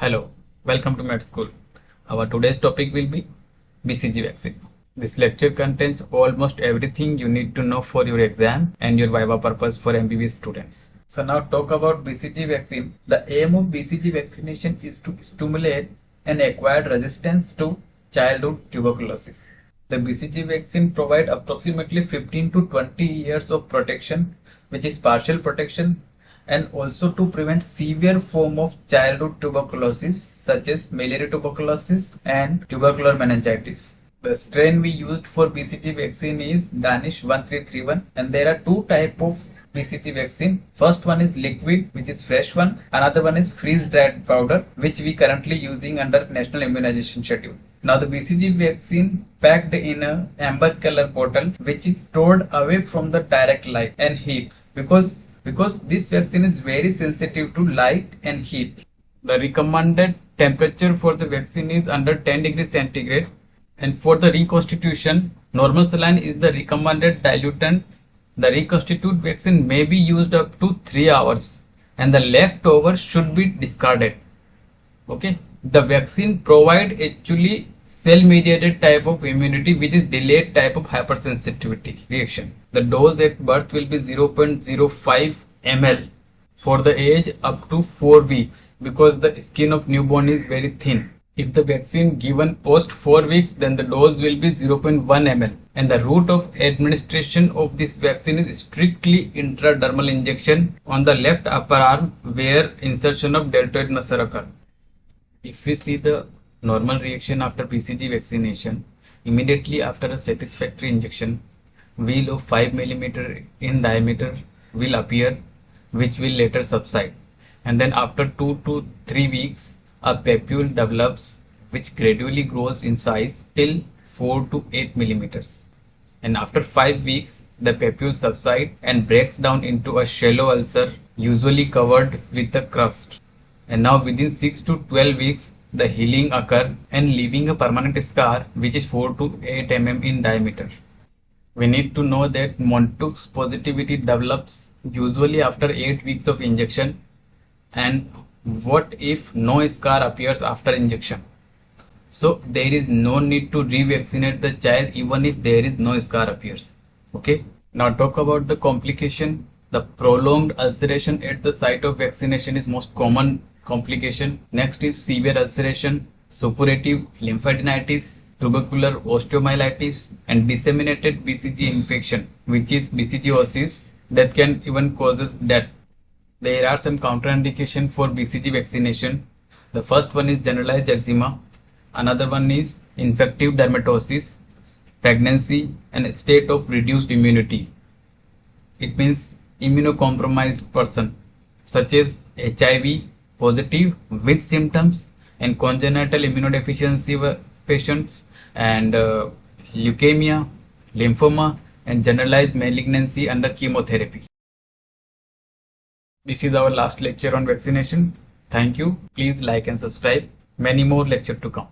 Hello, welcome to Med School. Our today's topic will be BCG vaccine. This lecture contains almost everything you need to know for your exam and your VIVA purpose for MBBS students. So now talk about BCG vaccine. The aim of BCG vaccination is to stimulate an acquired resistance to childhood tuberculosis. The BCG vaccine provides approximately 15 to 20 years of protection, which is partial protection, and also to prevent severe form of childhood tuberculosis such as malarial tuberculosis and tubercular meningitis. The strain we used for BCG vaccine is Danish 1331, and there are two types of BCG vaccine. First one is liquid, which is fresh one. Another one is freeze dried powder, which we currently using under National Immunization Schedule. Now the BCG vaccine packed in a amber color bottle, which is stored away from the direct light and heat because this vaccine is very sensitive to light and heat. The recommended temperature for the vaccine is under 10 degrees centigrade, and for the reconstitution, normal saline is the recommended diluent. The reconstitute vaccine may be used up to 3 hours and the leftover should be discarded. Okay, the vaccine provide actually cell mediated type of immunity, which is delayed type of hypersensitivity reaction. The dose at birth will be 0.05 ml for the age up to 4 weeks because the skin of newborn is very thin. If the vaccine given post 4 weeks, then the dose will be 0.1 ml, and the route of administration of this vaccine is strictly intradermal injection on the left upper arm where insertion of deltoid muscle occur. If we see the normal reaction after BCG vaccination, immediately after a satisfactory injection, wheal of 5 mm in diameter will appear, which will later subside, and then after 2 to 3 weeks a papule develops, which gradually grows in size till 4 to 8 mm, and after 5 weeks the papule subsides and breaks down into a shallow ulcer, usually covered with a crust. And now within 6 to 12 weeks the healing occur and leaving a permanent scar which is 4 to 8 mm in diameter. We need to know that Montux positivity develops usually after 8 weeks of injection, and what if no scar appears after injection? So there is no need to revaccinate the child even if there is no scar appears. Okay, now talk about the complication. The prolonged ulceration at the site of vaccination is most common complication. Next is severe ulceration, suppurative lymphadenitis, tubercular osteomyelitis, and disseminated BCG infection, which is BCGosis, that can even causes death. There are some contraindications for BCG vaccination. The first one is generalized eczema, another one is infective dermatosis, pregnancy, and a state of reduced immunity. It means immunocompromised person such as HIV positive with symptoms and congenital immunodeficiency patients, and leukemia, lymphoma, and generalized malignancy under chemotherapy. This is our last lecture on vaccination. Thank you. Please like and subscribe. Many more lectures to come.